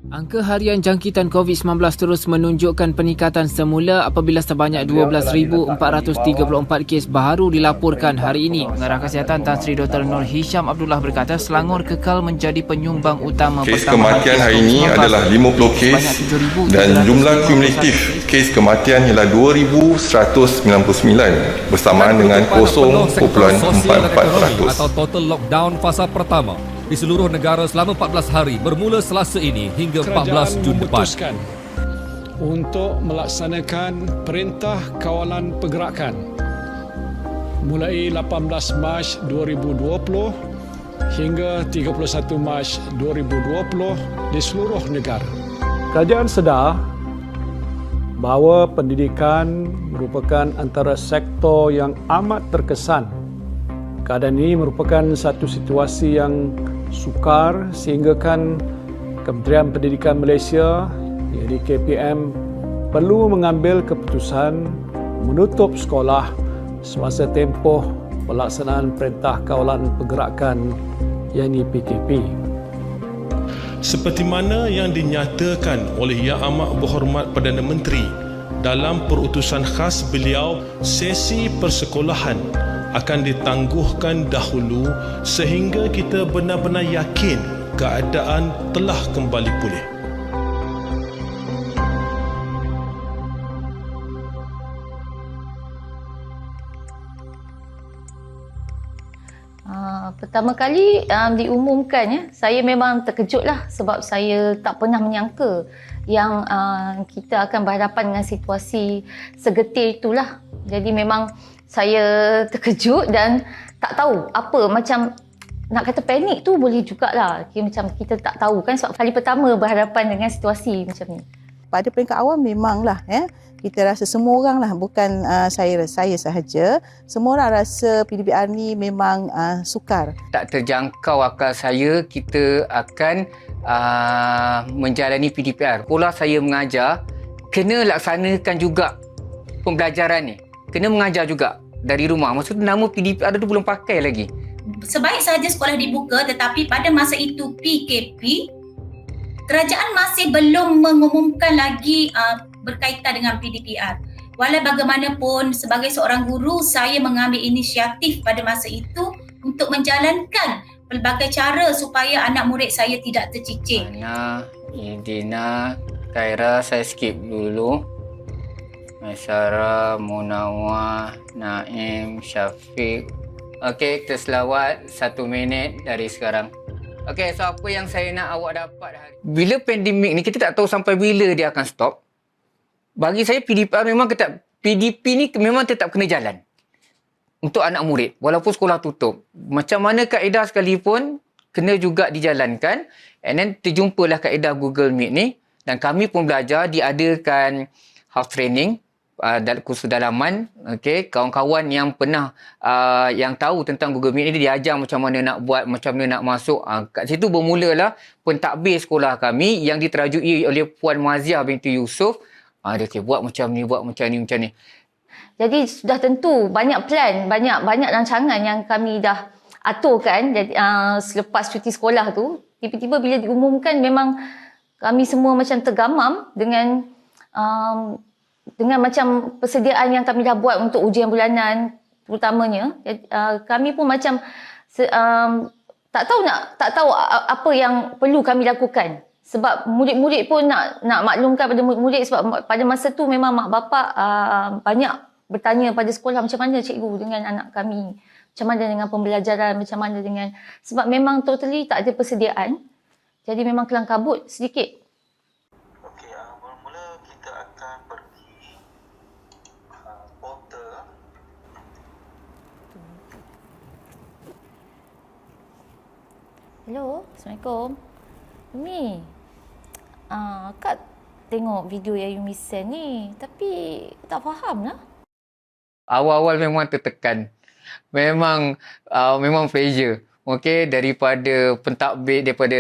Angka harian jangkitan COVID-19 terus menunjukkan peningkatan semula apabila sebanyak 12,434 kes baru dilaporkan hari ini. Pengarah Kesihatan Tan Sri Dr. Nur Hisham Abdullah berkata Selangor kekal menjadi penyumbang utama kes kematian hari ini adalah 50 kes dan jumlah kumulatif kes kematian ialah 2,199 bersamaan dengan 0.44%. Atau total lockdown fasa pertama di seluruh negara selama 14 hari bermula Selasa ini hingga 14 Jun depan. Untuk melaksanakan perintah kawalan pergerakan mulai 18 Mac 2020 hingga 31 Mac 2020 di seluruh negara. Kerajaan sedar bahawa pendidikan merupakan antara sektor yang amat terkesan. Keadaan ini merupakan satu situasi yang sukar sehingga Kementerian Pendidikan Malaysia iaitu KPM perlu mengambil keputusan menutup sekolah semasa tempoh pelaksanaan Perintah Kawalan Pergerakan iaitu PKP. Seperti mana yang dinyatakan oleh Yang Amat Berhormat Perdana Menteri dalam perutusan khas beliau, sesi persekolahan akan ditangguhkan dahulu sehingga kita benar-benar yakin keadaan telah kembali pulih. Pertama kali diumumkan, saya memang terkejutlah sebab saya tak pernah menyangka yang kita akan berhadapan dengan situasi segetir itulah. Jadi memang saya terkejut dan tak tahu apa, macam nak kata panik tu boleh jugalah. Macam kita tak tahu kan sebab kali pertama berhadapan dengan situasi macam ni. Pada peringkat awal memanglah kita rasa semua orang lah, bukan saya sahaja, semua orang rasa PDPR ni memang sukar. Tak terjangkau akal saya kita akan menjalani PDPR. Sekolah saya mengajar, kena laksanakan juga pembelajaran ni. Kena mengajar juga dari rumah. Maksudnya nama PDPR tu belum pakai lagi. Sebaik sahaja sekolah dibuka, tetapi pada masa itu PKP, kerajaan masih belum mengumumkan lagi berkaitan dengan PDPR. Walau bagaimanapun, sebagai seorang guru, saya mengambil inisiatif pada masa itu untuk menjalankan pelbagai cara supaya anak murid saya tidak tercicir. Ana, Idina, Khaira, saya skip dulu. Masyara, Munawar, Naim, Syafiq. Okey, kita selawat 1 minit dari sekarang. Okey, so apa yang saya nak awak dapat hari bila pandemik ni, kita tak tahu sampai bila dia akan stop. Bagi saya PDPR memang PDP ni memang tetap kena jalan untuk anak murid walaupun sekolah tutup. Macam mana kaedah sekalipun kena juga dijalankan. And then terjumpalah kaedah Google Meet ni dan kami pun belajar, diadakan house training dalam kursus dalaman. Okey, kawan-kawan yang pernah yang tahu tentang Google Meet ni, dia diajar macam mana nak buat, macam mana nak masuk. Kat situ bermulalah pentadbir sekolah kami yang diterajui oleh Puan Maziah binti Yusof. Dia kata buat macam ni, buat macam ni, macam ni. Jadi sudah tentu banyak plan, banyak rancangan yang kami dah aturkan. Jadi selepas cuti sekolah tu, tiba-tiba bila diumumkan memang kami semua macam tergamam dengan macam persediaan yang kami dah buat untuk ujian bulanan terutamanya. Kami pun macam tak tahu apa yang perlu kami lakukan. Sebab murid-murid pun nak maklumkan pada murid-murid, sebab pada masa tu memang mak bapak banyak bertanya pada sekolah macam mana cikgu dengan anak kami. Macam mana dengan pembelajaran, macam mana dengan... Sebab memang totally tak ada persediaan. Jadi memang kelang kabut sedikit. Okey, mula-mula kita akan pergi portal. Hello, Assalamualaikum. Umi, Kak tengok video yang Yumi send ni, tapi tak faham lah. Awal-awal memang tertekan. Memang pressure. Okey, daripada pentadbir, daripada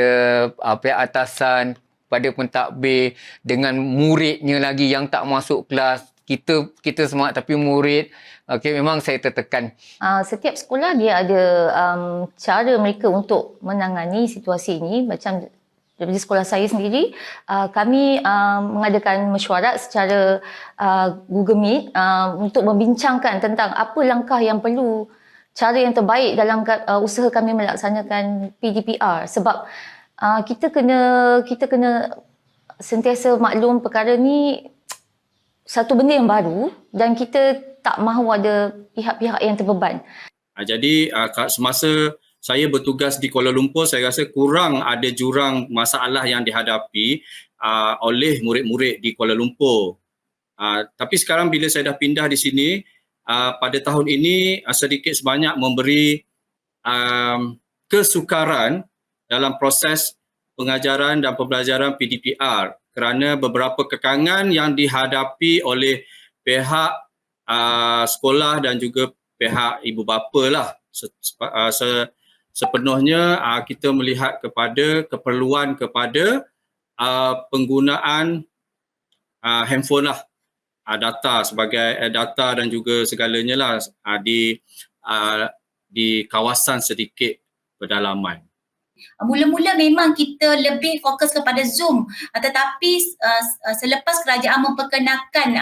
pihak atasan, pada pentadbir, dengan muridnya lagi yang tak masuk kelas. Kita semangat tapi murid, okey, memang saya tertekan. Setiap sekolah dia ada cara mereka untuk menangani situasi ini. Macam daripada sekolah saya sendiri, kami mengadakan mesyuarat secara Google Meet untuk membincangkan tentang apa langkah yang perlu, cara yang terbaik dalam usaha kami melaksanakan PDPR. Sebab kita kena sentiasa maklum perkara ni satu benda yang baru dan kita tak mahu ada pihak-pihak yang terbeban. Jadi semasa saya bertugas di Kuala Lumpur, saya rasa kurang ada jurang masalah yang dihadapi oleh murid-murid di Kuala Lumpur. Tapi sekarang bila saya dah pindah di sini, pada tahun ini sedikit sebanyak memberi kesukaran dalam proses pengajaran dan pembelajaran PDPR kerana beberapa kekangan yang dihadapi oleh pihak sekolah dan juga pihak ibu bapa lah. Sepenuhnya kita melihat kepada keperluan kepada penggunaan handphone lah, data sebagai data dan juga segalanya lah di kawasan sedikit pedalaman. Mula-mula memang kita lebih fokus kepada Zoom, tetapi selepas kerajaan memperkenalkan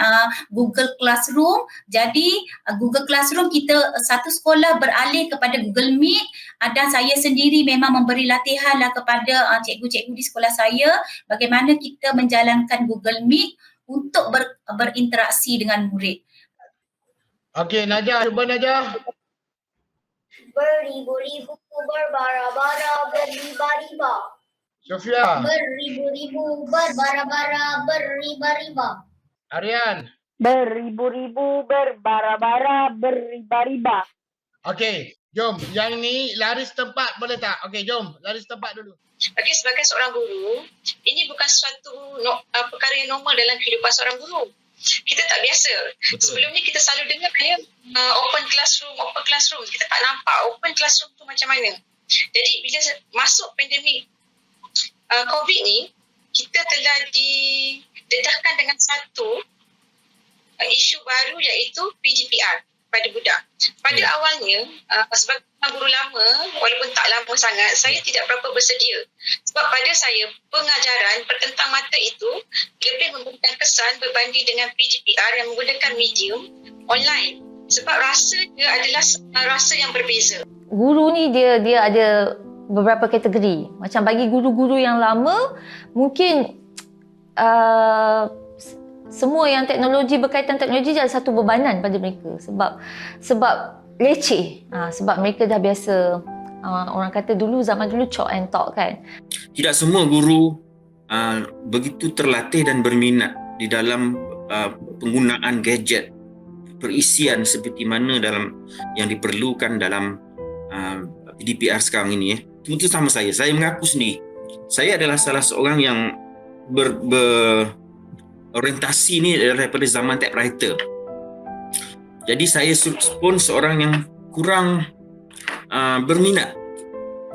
Google Classroom, jadi Google Classroom kita satu sekolah beralih kepada Google Meet, dan saya sendiri memang memberi latihan lah kepada cikgu-cikgu di sekolah saya bagaimana kita menjalankan Google Meet untuk berinteraksi dengan murid. Okey, Najah, cuba Najah. Beribu-ribu, berbara-bara, berriba-riba. Sofia. Beribu-ribu, berbara-bara, berriba-riba. Aryan. Beribu-ribu, berbara-bara, berriba-riba. Okey, jom. Yang ni lari setempat boleh tak? Okey, jom. Lari setempat dulu. Okey, sebagai seorang guru, ini bukan suatu perkara yang normal dalam kehidupan seorang guru. Kita tak biasa. Betul. Sebelum ni kita selalu dengar open classroom. Kita tak nampak open classroom tu macam mana. Jadi bila masuk pandemik COVID ni, kita telah didedahkan dengan satu isu baru iaitu PDPR pada budak. Pada awalnya, sebagai guru lama, walaupun tak lama sangat, saya tidak berapa bersedia. Sebab pada saya, pengajaran pertentang mata itu lebih memberikan kesan berbanding dengan PDPR yang menggunakan medium online. Sebab rasa dia adalah rasa yang berbeza. Guru ni dia ada beberapa kategori. Macam bagi guru-guru yang lama, mungkin semua yang berkaitan teknologi adalah satu bebanan pada mereka. Sebab leceh. Sebab mereka dah biasa, orang kata zaman dulu chalk and talk kan. Tidak semua guru begitu terlatih dan berminat di dalam penggunaan gadget, perisian seperti mana dalam yang diperlukan dalam PDPR sekarang ini. Itu sama saya mengaku sendiri. Saya adalah salah seorang yang orientasi ni daripada zaman typewriter. Jadi saya pun seorang yang kurang berminat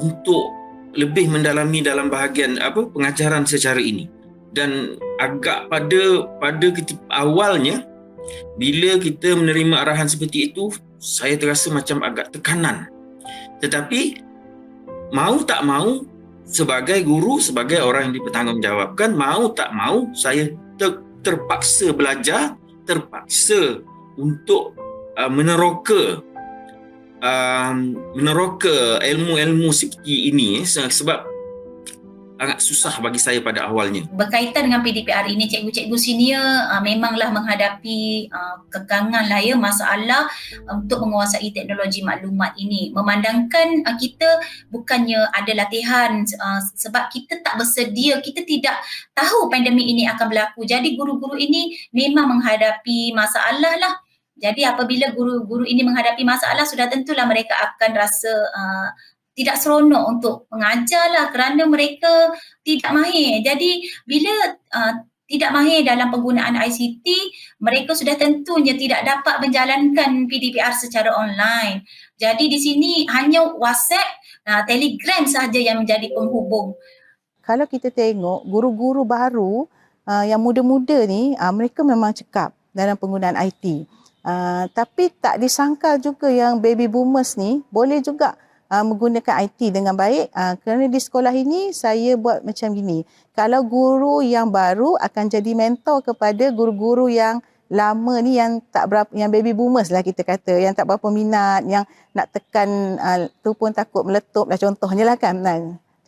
untuk lebih mendalami dalam bahagian pengajaran secara ini. Dan agak pada awalnya bila kita menerima arahan seperti itu, saya terasa macam agak tekanan. Tetapi mau tak mau, sebagai guru, sebagai orang yang dipertanggungjawabkan, mau tak mau saya terpaksa belajar, terpaksa untuk meneroka ilmu-ilmu seperti ini sebab agak susah bagi saya pada awalnya. Berkaitan dengan PDPR ini, cikgu-cikgu senior memanglah menghadapi kekangan lah masalah untuk menguasai teknologi maklumat ini. Memandangkan kita bukannya ada latihan sebab kita tak bersedia, kita tidak tahu pandemik ini akan berlaku. Jadi guru-guru ini memang menghadapi masalah lah. Jadi apabila guru-guru ini menghadapi masalah, sudah tentulah mereka akan rasa tidak seronok untuk mengajar lah kerana mereka tidak mahir. Jadi bila tidak mahir dalam penggunaan ICT, mereka sudah tentunya tidak dapat menjalankan PDPR secara online. Jadi di sini hanya WhatsApp, Telegram sahaja yang menjadi penghubung. Kalau kita tengok guru-guru baru yang muda-muda ni, mereka memang cekap dalam penggunaan IT. Tapi tak disangkal juga yang baby boomers ni boleh juga menggunakan IT dengan baik. Kerana di sekolah ini saya buat macam gini. Kalau guru yang baru akan jadi mentor kepada guru-guru yang lama ni, yang tak berapa, yang baby boomers lah kita kata, yang tak berapa minat, yang nak tekan tu pun takut meletup lah contohnya lah kan.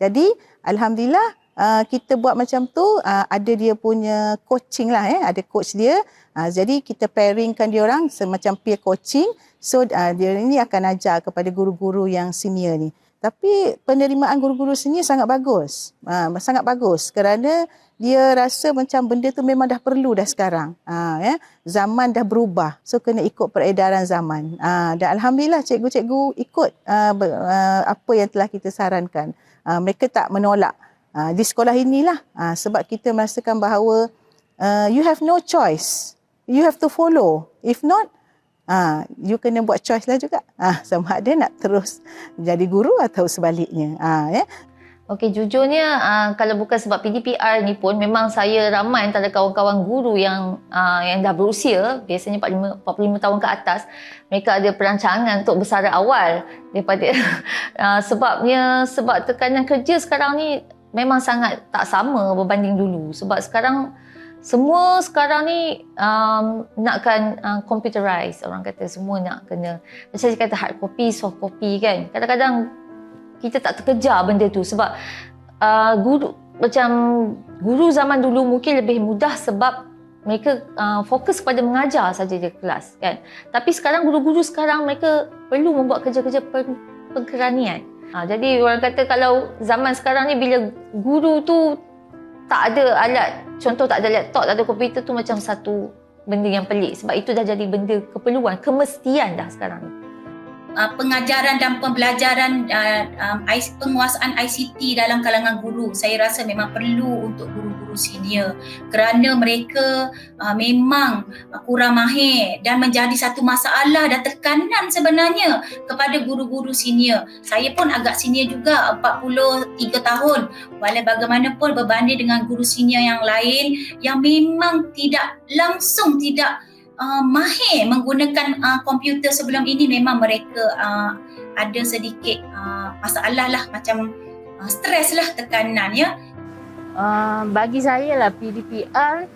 Jadi alhamdulillah kita buat macam tu, ada dia punya coaching lah, ada coach dia. Jadi kita pairingkan dia orang semacam peer coaching. So dia ini akan ajar kepada guru-guru yang senior ni. Tapi penerimaan guru-guru senior sangat bagus. Sangat bagus kerana dia rasa macam benda tu memang dah perlu dah sekarang. Zaman dah berubah. So kena ikut peredaran zaman. Dan alhamdulillah cikgu-cikgu ikut apa yang telah kita sarankan. Mereka tak menolak. Di sekolah inilah sebab kita merasakan bahawa you have no choice. You have to follow. If not, you kena buat choice lah juga. Sama ada nak terus jadi guru atau sebaliknya. Okey, jujurnya kalau bukan sebab PDPR ni pun memang saya ramai antara kawan-kawan guru yang dah berusia, biasanya 45 tahun ke atas, mereka ada perancangan untuk bersara awal daripada sebab tekanan kerja sekarang ni memang sangat tak sama berbanding dulu. Sebab semua sekarang ni nakkan computerized, orang kata semua nak kena, macam saya kata hard copy, soft copy kan. Kadang-kadang kita tak terkejar benda tu sebab guru zaman dulu mungkin lebih mudah sebab mereka fokus kepada mengajar saja di kelas kan. Tapi sekarang guru-guru sekarang mereka perlu membuat kerja-kerja pengkeranian. Jadi orang kata kalau zaman sekarang ni bila guru tu tak ada alat, contoh tak ada laptop, tak ada komputer tu macam satu benda yang pelik sebab itu dah jadi benda keperluan, kemestian dah sekarang ni. Pengajaran dan pembelajaran penguasaan ICT dalam kalangan guru saya rasa memang perlu untuk guru-guru senior kerana mereka memang kurang mahir dan menjadi satu masalah dan tekanan sebenarnya kepada guru-guru senior. Saya pun agak senior juga, 43 tahun. Walau bagaimanapun berbanding dengan guru senior yang lain yang memang tidak mahir menggunakan komputer sebelum ini, memang mereka ada sedikit masalah lah, macam stres lah, tekanan ya. Bagi saya lah PDPR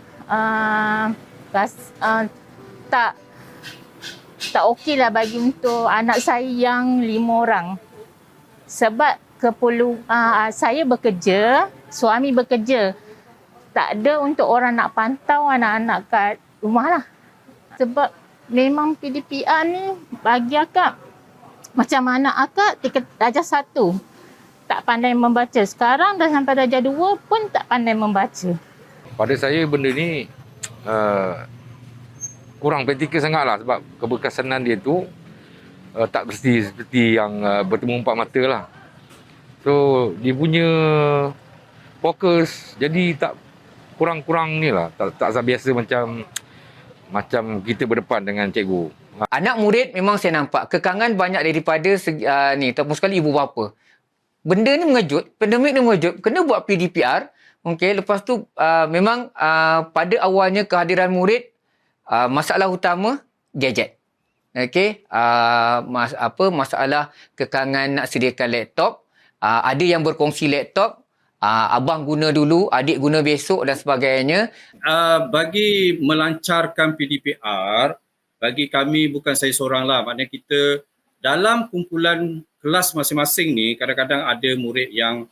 tak okey lah bagi untuk anak saya yang 5 orang. Sebab saya bekerja, suami bekerja. Tak ada untuk orang nak pantau anak-anak kat rumah lah. Sebab memang PDPR ni bagi akak, macam anak akak darjah 1 tak pandai membaca. Sekarang dah sampai darjah 2 pun tak pandai membaca. Pada saya benda ni kurang praktikal sangat lah sebab keberkesanan dia tu tak mesti seperti yang bertemu empat mata lah. So dia punya fokus jadi tak kurang-kurang ni lah. Tak biasa macam kita berdepan dengan cikgu. Anak murid memang saya nampak kekangan banyak daripada ataupun sekali ibu bapa. Benda ni mengejut, pandemik ni mengejut, kena buat PDPR. Okey, lepas tu memang pada awalnya kehadiran murid, masalah utama gadget. Okey, masalah kekangan nak sediakan laptop, ada yang berkongsi laptop, abang guna dulu, adik guna besok dan sebagainya. Bagi melancarkan PDPR, bagi kami bukan saya seorang lah, maknanya kita dalam kumpulan kelas masing-masing ni kadang-kadang ada murid yang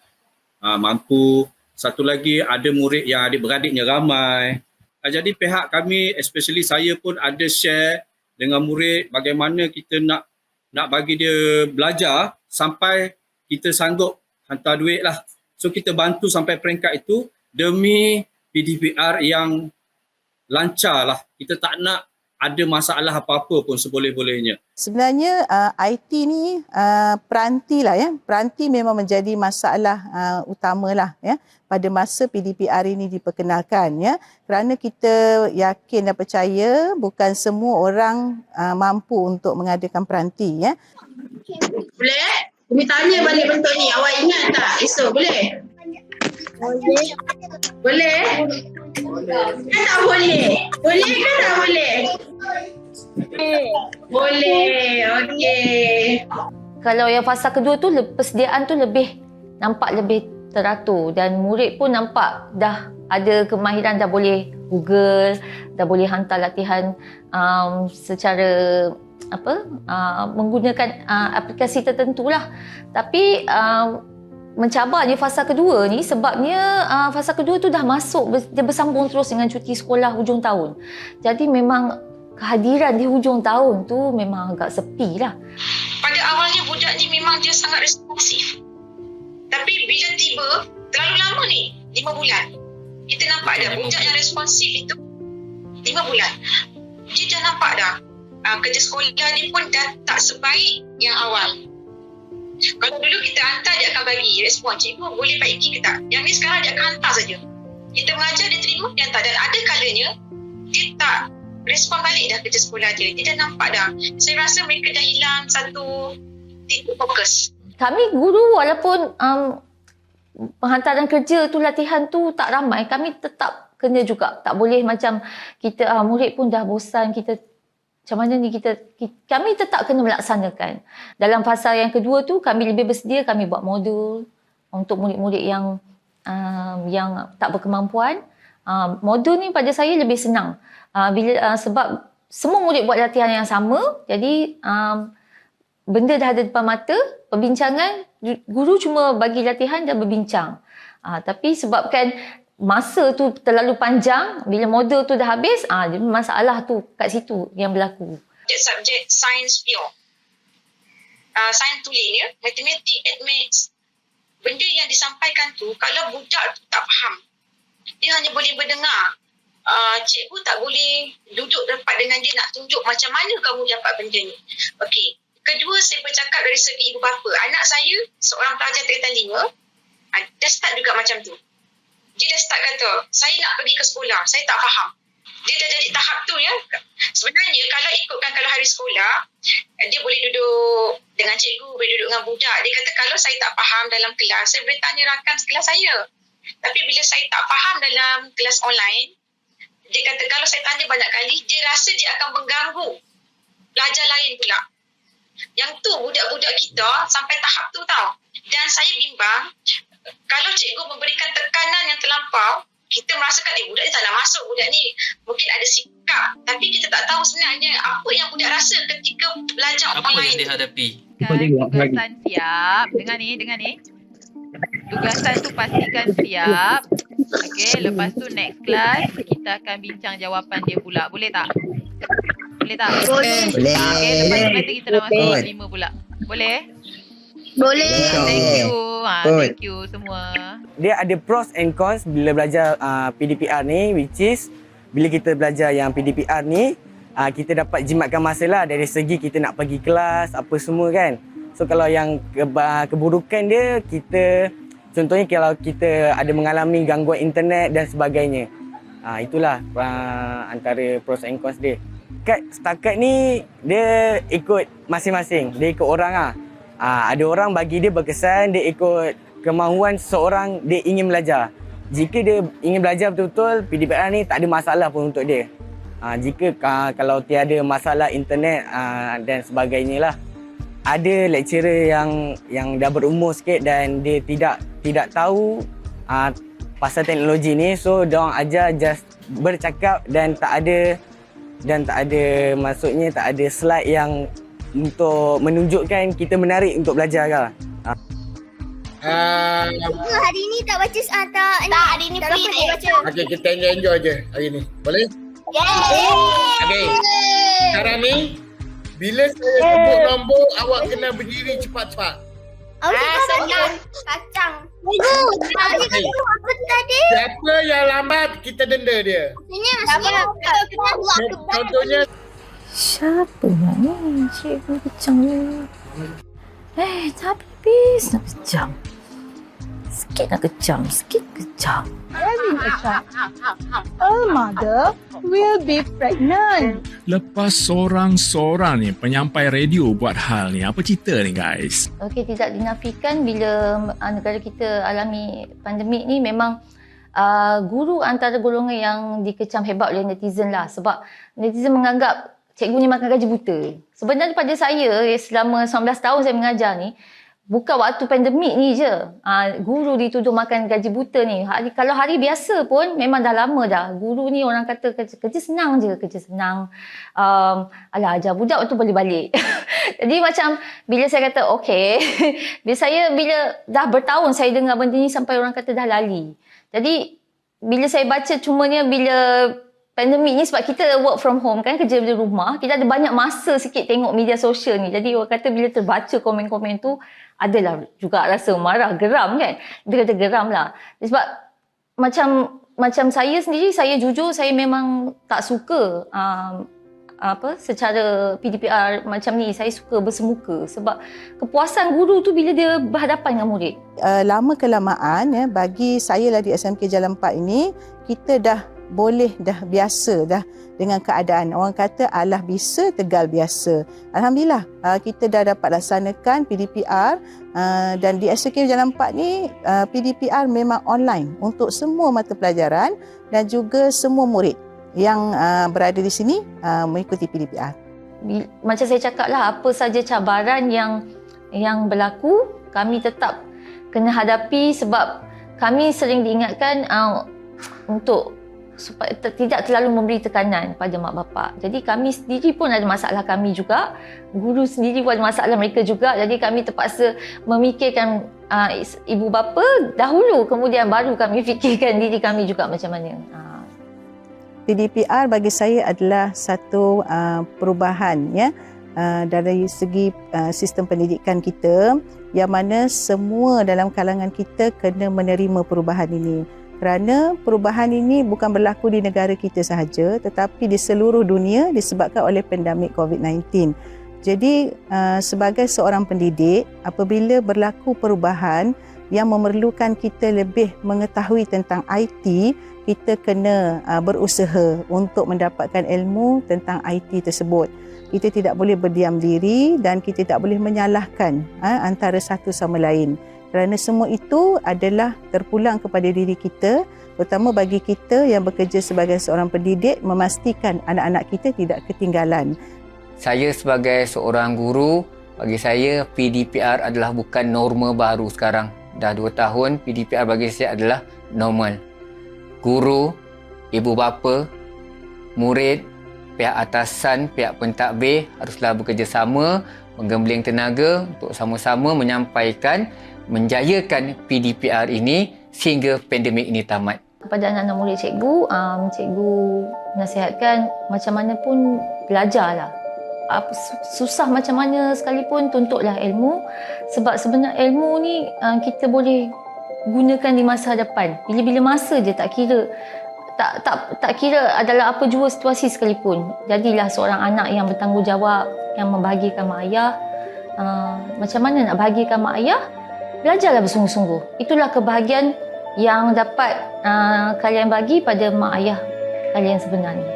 mampu, satu lagi ada murid yang adik-beradiknya ramai. Jadi pihak kami, especially saya pun ada share dengan murid bagaimana kita nak bagi dia belajar sampai kita sanggup hantar duit lah. So kita bantu sampai peringkat itu demi PDPR yang lancar lah. Kita tak nak ada masalah apa-apa pun seboleh-bolehnya. Sebenarnya IT ni peranti lah ya. Peranti memang menjadi masalah utamalah ya pada masa PDPR ini diperkenalkan ya. Kerana kita yakin dan percaya bukan semua orang mampu untuk mengadakan peranti ya. Boleh? Umi tanya balik bentuk ni. Awak ingat tak esok? Boleh? Boleh. Boleh? Kan tak boleh? Boleh ke tak boleh? Boleh. Okey. kalau yang fasa kedua tu persediaan tu nampak lebih teratur dan murid pun nampak dah ada kemahiran, dah boleh Google, dah boleh hantar latihan secara menggunakan aplikasi tertentu lah. Tapi mencabarnya fasa kedua ni sebabnya fasa kedua tu dah masuk, dia bersambung terus dengan cuti sekolah hujung tahun. Jadi memang kehadiran di hujung tahun tu memang agak sepi lah. Pada awalnya budak ni memang dia sangat responsif. Tapi bila tiba, terlalu lama ni, 5 bulan. Kita nampak dah budak yang responsif itu 5 bulan. Dia dah nampak dah kerja sekolah dia pun dah tak sebaik yang awal. Kalau dulu kita hantar, dia akan bagi respon, cikgu boleh baiki ke tak. Yang ni sekarang dia akan hantar saja. Kita mengajar, dia terima, dia hantar. Dan ada kalanya dia tak respon balik dah kerja sekolah dia. Dia dah nampak dah. Saya rasa mereka dah hilang satu titik fokus. Kami guru walaupun penghantaran kerja tu, latihan tu tak ramai, kami tetap kena juga. Tak boleh macam kita murid pun dah bosan, kita macam mana ni, kami tetap kena melaksanakan. Dalam fasa yang kedua tu kami lebih bersedia, kami buat modul untuk murid-murid yang tak berkemampuan. Modul ni pada saya lebih senang sebab semua murid buat latihan yang sama, jadi benda dah ada depan mata, perbincangan, guru cuma bagi latihan dan berbincang. Tapi sebabkan masa tu terlalu panjang, bila modul tu dah habis, masalah tu kat situ yang berlaku. Subjek sains pure. Sains tulis ya, matematik, maths. Benda yang disampaikan tu, kalau budak tu tak faham, dia hanya boleh mendengar. Cikgu tak boleh duduk rapat dengan dia nak tunjuk macam mana kamu dapat benda ni. Okey. Kedua, saya bercakap dari segi ibu bapa. Anak saya, seorang pelajar tingkatan 5, dah start juga macam tu. Dia dah start kata, saya nak pergi ke sekolah, saya tak faham. Dia dah jadi tahap tu ya. Sebenarnya kalau ikutkan kalau hari sekolah, dia boleh duduk dengan cikgu, boleh duduk dengan budak. Dia kata kalau saya tak faham dalam kelas, saya boleh tanya rakan sekelas saya. Tapi bila saya tak faham dalam kelas online, dia kata kalau saya tanya banyak kali, dia rasa dia akan mengganggu pelajar lain pula. Yang tu budak-budak kita sampai tahap tu tau. Dan saya bimbang, kalau cikgu memberikan tekanan yang terlampau, kita merasakan budak ni tak nak masuk, budak ni mungkin ada sikap. Tapi kita tak tahu sebenarnya apa yang budak rasa ketika belajar apa online. Apa yang dihadapi? Tugasan siap. Dengar ni. Tugasan tu pastikan siap. Okey, lepas tu next class kita akan bincang jawapan dia pula. Boleh tak? Boleh tak? Boleh. Okey, lepas tu nanti kita dah masuk 5 pula. Boleh? Boleh. Thank you. Thank you semua. Dia ada pros and cons bila belajar PDPR ni, which is bila kita belajar yang PDPR ni, kita dapat jimatkan masa lah dari segi kita nak pergi kelas, apa semua kan. So kalau yang keburukan dia, kita contohnya kalau kita ada mengalami gangguan internet dan sebagainya. Itulah antara pros and cons dia. Setakat ni dia ikut masing-masing, dia ikut orang lah. Ada orang bagi dia berkesan, dia ikut kemahuan seseorang, dia ingin belajar. Jika dia ingin belajar betul-betul, PDPR ni tak ada masalah pun untuk dia. Jika kalau tiada masalah internet dan sebagainya lah. Ada lecturer yang dah berumur sikit dan dia tidak tahu pasal teknologi ni, so diorang ajar just bercakap dan tak ada maksudnya tak ada slide yang untuk menunjukkan kita menarik untuk belajar lah. Hari ni tak baca tak hari ni free tak baca. Okey, kita enjoy je hari ni. Boleh? Okey. Sekarang ni bila saya sebut nombor, awak kena berdiri cepat-cepat. Senang. Kacang. Okay. Siapa yang lambat, kita denda dia. Contohnya siapa ni? Cikgu kecam ni. Tapi bis nak kecam. Sikit nak kecam, sikit kecam. A mother will be pregnant. Lepas seorang-seorang ni penyampai radio buat hal ni, apa cerita ni guys? Okey, tidak dinafikan bila negara kita alami pandemik ni memang guru antara golongan yang dikecam hebat oleh netizen lah. Sebab netizen menganggap cikgu ni makan gaji buta. Sebenarnya pada saya selama 19 tahun saya mengajar ni, bukan waktu pandemik ni je. Guru dituduh makan gaji buta ni. Kalau hari biasa pun memang dah lama dah. Guru ni orang kata kerja senang je, kerja senang. Alah, ajar budak tu boleh balik. Jadi macam bila saya kata okey, bila dah bertahun saya dengar benda ni sampai orang kata dah lali. Jadi bila saya baca cumanya bila pandemik ni sebab kita work from home kan, kerja dari rumah, kita ada banyak masa sikit tengok media sosial ni. Jadi orang kata bila terbaca komen-komen tu, adalah juga rasa marah, geram kan. Dia kata geram lah. Sebab macam saya sendiri, saya jujur saya memang tak suka secara PDPR macam ni. Saya suka bersemuka sebab kepuasan guru tu bila dia berhadapan dengan murid. Lama kelamaan bagi saya lah di SMK Jalan 4 ini, kita dah biasa dah dengan keadaan. Orang kata alah bisa tegal biasa. Alhamdulillah kita dah dapat laksanakan PDPR dan di SMK Jalan 4 ni PDPR memang online untuk semua mata pelajaran dan juga semua murid yang berada di sini mengikuti PDPR. Macam saya cakap lah, apa saja cabaran yang berlaku, kami tetap kena hadapi sebab kami sering diingatkan untuk supaya tidak terlalu memberi tekanan pada mak bapak. Jadi kami sendiri pun ada masalah kami juga. Guru sendiri pun ada masalah mereka juga. Jadi kami terpaksa memikirkan ibu bapa dahulu, kemudian baru kami fikirkan diri kami juga macam mana. PDPR bagi saya adalah satu perubahan dari segi sistem pendidikan kita, yang mana semua dalam kalangan kita kena menerima perubahan ini. Kerana perubahan ini bukan berlaku di negara kita sahaja, tetapi di seluruh dunia disebabkan oleh pandemik COVID-19. Jadi sebagai seorang pendidik, apabila berlaku perubahan yang memerlukan kita lebih mengetahui tentang IT, kita kena berusaha untuk mendapatkan ilmu tentang IT tersebut. Kita tidak boleh berdiam diri dan kita tak boleh menyalahkan antara satu sama lain. Kerana semua itu adalah terpulang kepada diri kita, terutama bagi kita yang bekerja sebagai seorang pendidik, memastikan anak-anak kita tidak ketinggalan. Saya sebagai seorang guru, bagi saya PDPR adalah bukan norma baru sekarang. Dah 2 tahun, PDPR bagi saya adalah normal. Guru, ibu bapa, murid, pihak atasan, pihak pentadbir haruslah bekerjasama, menggembling tenaga untuk sama-sama menyampaikan, menjayakan PDPR ini sehingga pandemik ini tamat. Kepada anak-anak murid cikgu, cikgu nasihatkan macam mana pun belajarlah. Susah macam mana sekalipun tuntutlah ilmu, sebab sebenarnya ilmu ni kita boleh gunakan di masa hadapan. Bila-bila masa je, tak kira adalah apa jua situasi sekalipun. Jadilah seorang anak yang bertanggungjawab, yang membahagiakan mak ayah. Macam mana nak bahagiakan mak ayah? Belajarlah bersungguh-sungguh. Itulah kebahagiaan yang dapat kalian bagi pada mak ayah kalian sebenarnya.